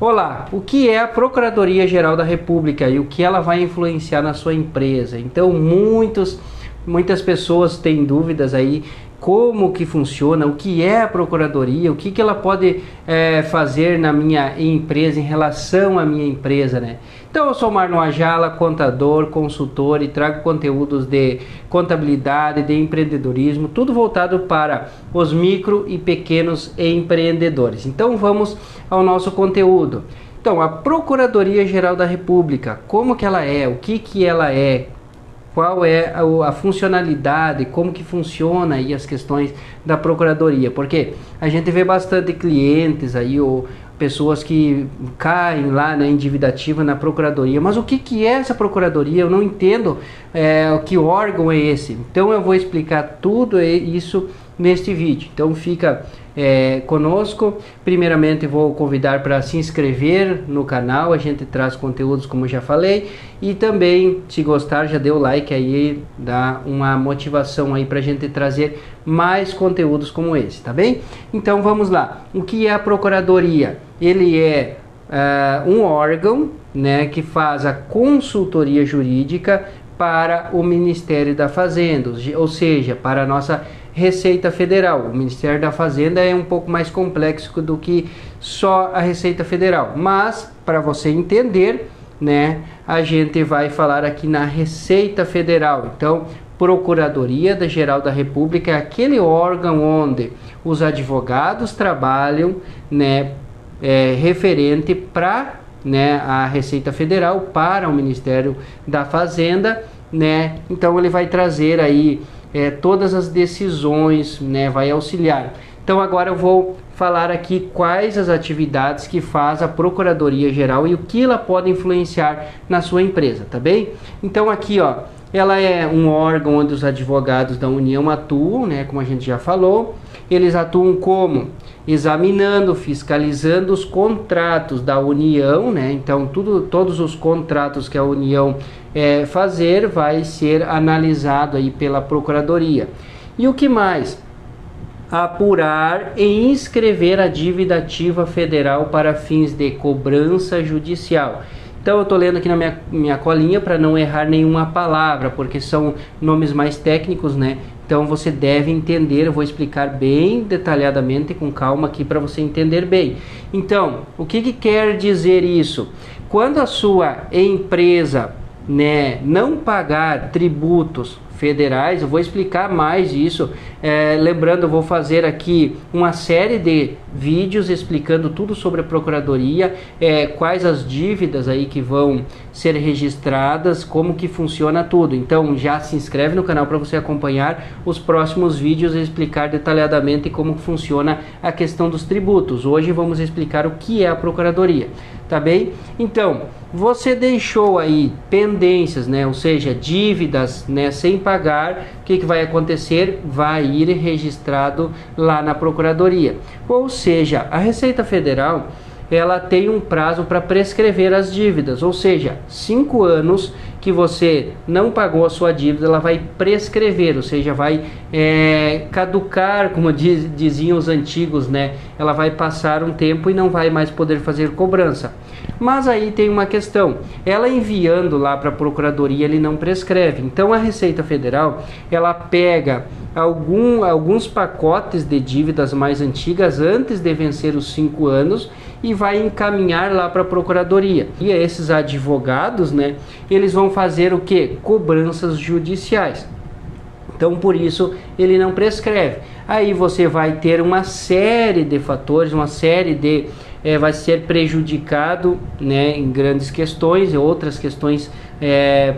Olá, o que é a Procuradoria-Geral da República e o que ela vai influenciar na sua empresa? Então, muitas pessoas têm dúvidas aí como que funciona, o que é a Procuradoria, o que ela pode fazer na minha empresa, em relação à minha empresa, né? Então, eu sou Marlon Ajala, contador, consultor e trago conteúdos de contabilidade, de empreendedorismo, tudo voltado para os micro e pequenos empreendedores. Então, vamos ao nosso conteúdo. Então, a Procuradoria-Geral da República, como que ela é, o que ela é, qual é a funcionalidade, como que funciona aí as questões da Procuradoria, porque a gente vê bastante clientes aí, ou pessoas que caem lá na endividativa na Procuradoria, mas o que é essa Procuradoria? Eu não entendo que órgão é esse. Então eu vou explicar tudo isso neste vídeo, então fica conosco. Primeiramente vou convidar para se inscrever no canal, a gente traz conteúdos como já falei, e também se gostar já dê o like aí, dá uma motivação aí para a gente trazer mais conteúdos como esse, tá bem? Então vamos lá, o que é a Procuradoria? Ele é um órgão, né, que faz a consultoria jurídica para o Ministério da Fazenda, ou seja, para a nossa Receita Federal. O Ministério da Fazenda é um pouco mais complexo do que só a Receita Federal, mas para você entender, né, a gente vai falar aqui na Receita Federal. Então, Procuradoria-Geral da República é aquele órgão onde os advogados trabalham, né, referente para, né, a Receita Federal, para o Ministério da Fazenda, né? Então ele vai trazer aí todas as decisões, né, vai auxiliar. Então agora eu vou falar aqui quais as atividades que faz a Procuradoria-Geral e o que ela pode influenciar na sua empresa, tá bem? Então aqui, ó, ela é um órgão onde os advogados da União atuam, né, como a gente já falou. Eles atuam como? Examinando, fiscalizando os contratos da União, né? Então todos os contratos que a União fazer vai ser analisado aí pela Procuradoria. E o que mais? Apurar e inscrever a dívida ativa federal para fins de cobrança judicial. Então eu estou lendo aqui na minha colinha para não errar nenhuma palavra, porque são nomes mais técnicos, né? Então você deve entender, eu vou explicar bem detalhadamente, com calma aqui para você entender bem. Então, o que quer dizer isso? Quando a sua empresa, né, não pagar tributos federais, eu vou explicar mais isso, lembrando, eu vou fazer aqui uma série de vídeos explicando tudo sobre a Procuradoria, quais as dívidas aí que vão ser registradas, como que funciona tudo. Então já se inscreve no canal para você acompanhar os próximos vídeos e explicar detalhadamente como funciona a questão dos tributos. Hoje vamos explicar o que é a Procuradoria, tá bem? Então, você deixou aí pendências, né, ou seja, dívidas, né, sem pagar, o que vai acontecer? Vai ir registrado lá na Procuradoria. Ou seja, a Receita Federal, ela tem um prazo para prescrever as dívidas, ou seja, 5 anos que você não pagou a sua dívida, ela vai prescrever, ou seja, vai caducar, como diziam os antigos, né? Ela vai passar um tempo e não vai mais poder fazer cobrança. Mas aí tem uma questão, ela enviando lá para a Procuradoria, ele não prescreve. Então a Receita Federal, ela pega alguns pacotes de dívidas mais antigas antes de vencer os 5 anos e vai encaminhar lá para a Procuradoria. E esses advogados, né, eles vão fazer o que? Cobranças judiciais. Então por isso ele não prescreve. Aí você vai ter uma série de fatores, uma série de vai ser prejudicado, né, em grandes questões e outras questões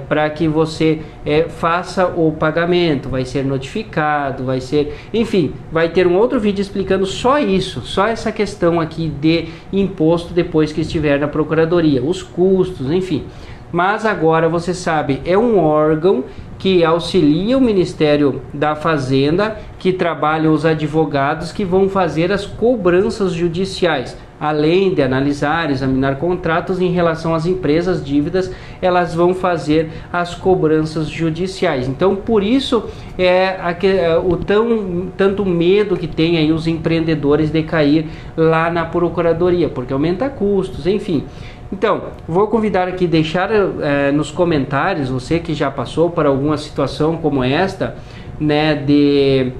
para que você faça o pagamento, vai ser notificado, vai ser, enfim, vai ter um outro vídeo explicando só isso, só essa questão aqui de imposto depois que estiver na Procuradoria, os custos, enfim. Mas agora você sabe, é um órgão que auxilia o Ministério da Fazenda, que trabalha os advogados que vão fazer as cobranças judiciais. além de analisar, examinar contratos em relação às empresas dívidas, elas vão fazer as cobranças judiciais. Então, por isso tanto medo que tem aí os empreendedores de cair lá na procuradoria, porque aumenta custos, enfim. Então, vou convidar aqui, deixar nos comentários, você que já passou por alguma situação como esta, né, de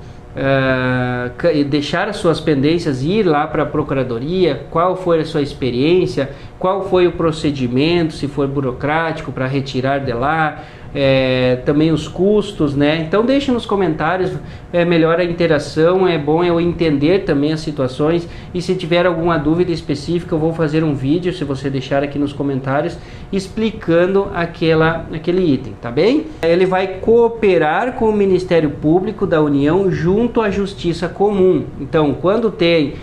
deixar as suas pendências, ir lá para a procuradoria, qual foi a sua experiência, qual foi o procedimento, se for burocrático para retirar de lá, também os custos, né? Então deixe nos comentários, melhor a interação, é bom eu entender também as situações, e se tiver alguma dúvida específica eu vou fazer um vídeo, se você deixar aqui nos comentários, explicando aquele item, tá bem? Ele vai cooperar com o Ministério Público da União junto à Justiça Comum. Então, quando tem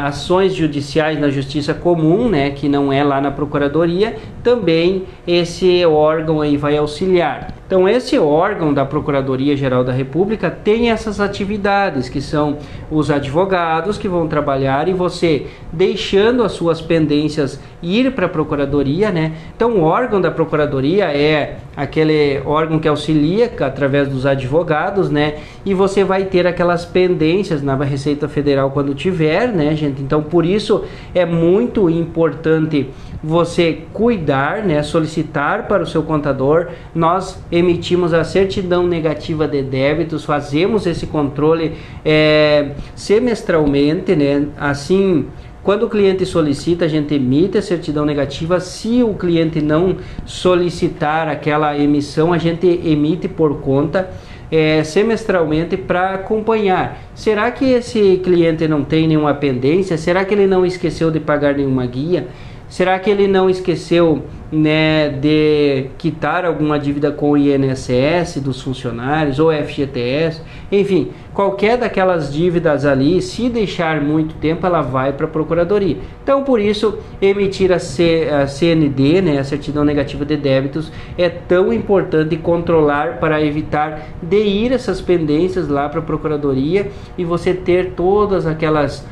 ações judiciais na Justiça Comum, né, que não é lá na Procuradoria, também esse órgão aí vai auxiliar. Então, esse órgão da Procuradoria-Geral da República tem essas atividades, que são os advogados que vão trabalhar, e você deixando as suas pendências ir para a Procuradoria, né? Então, o órgão da Procuradoria é aquele órgão que auxilia através dos advogados, né? E você vai ter aquelas pendências na Receita Federal quando tiver, né, gente? Então, por isso é muito importante você cuidar, né, solicitar para o seu contador. Nós emitimos a certidão negativa de débitos, fazemos esse controle semestralmente, né? Assim, quando o cliente solicita, a gente emite a certidão negativa. Se o cliente não solicitar aquela emissão, a gente emite por conta semestralmente para acompanhar. Será que esse cliente não tem nenhuma pendência? Será que ele não esqueceu de pagar nenhuma guia? Será que ele não esqueceu, né, de quitar alguma dívida com o INSS dos funcionários ou FGTS? Enfim, qualquer daquelas dívidas ali, se deixar muito tempo, ela vai para a Procuradoria. Então, por isso, emitir a CND, né, a Certidão Negativa de Débitos, é tão importante controlar para evitar de ir essas pendências lá para a Procuradoria e você ter todas aqueles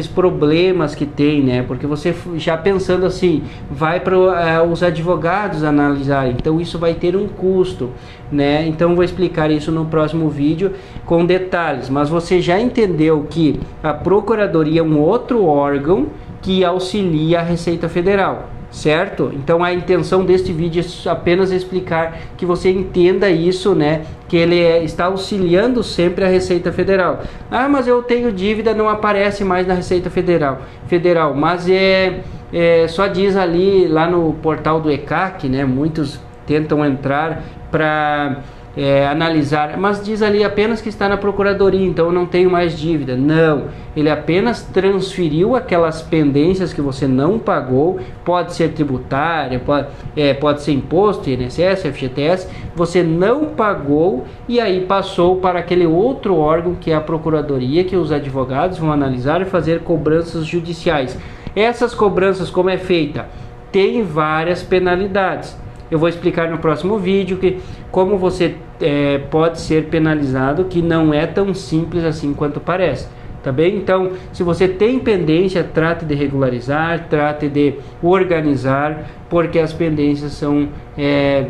problemas que tem, né? Porque você já pensando assim, vai para os advogados analisar, então isso vai ter um custo, né? Então vou explicar isso no próximo vídeo com detalhes, mas você já entendeu que a Procuradoria é um outro órgão que auxilia a Receita Federal, certo? Então a intenção deste vídeo é apenas explicar que você entenda isso, né? Que ele está auxiliando sempre a Receita Federal. Ah, mas eu tenho dívida, não aparece mais na Receita Federal, mas só diz lá no portal do ECAC, né? Muitos tentam entrar para analisar, mas diz ali apenas que está na Procuradoria, então eu não tenho mais dívida. Não, ele apenas transferiu aquelas pendências que você não pagou, pode ser tributária, pode ser imposto, INSS, FGTS, você não pagou e aí passou para aquele outro órgão que é a Procuradoria, que os advogados vão analisar e fazer cobranças judiciais. Essas cobranças, como é feita? Tem várias penalidades. Eu vou explicar no próximo vídeo como você pode ser penalizado, que não é tão simples assim quanto parece, tá bem? Então, se você tem pendência, trate de regularizar, trate de organizar, porque as pendências são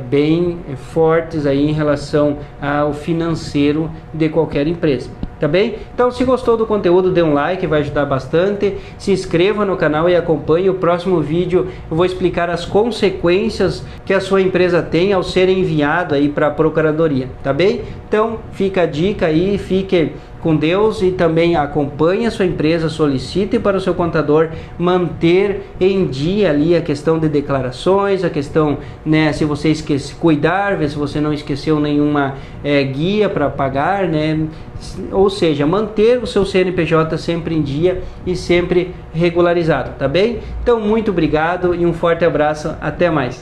bem fortes aí em relação ao financeiro de qualquer empresa. Tá bem? Então, se gostou do conteúdo, dê um like, vai ajudar bastante. Se inscreva no canal e acompanhe. O próximo vídeo eu vou explicar as consequências que a sua empresa tem ao ser enviado aí para a Procuradoria, tá bem? Então, fica a dica aí, fique com Deus e também acompanhe a sua empresa, solicite para o seu contador manter em dia ali a questão de declarações, a questão, né, se você cuidar, ver se você não esqueceu nenhuma guia para pagar, né? Ou seja, manter o seu CNPJ sempre em dia e sempre regularizado, tá bem? Então, muito obrigado e um forte abraço, até mais.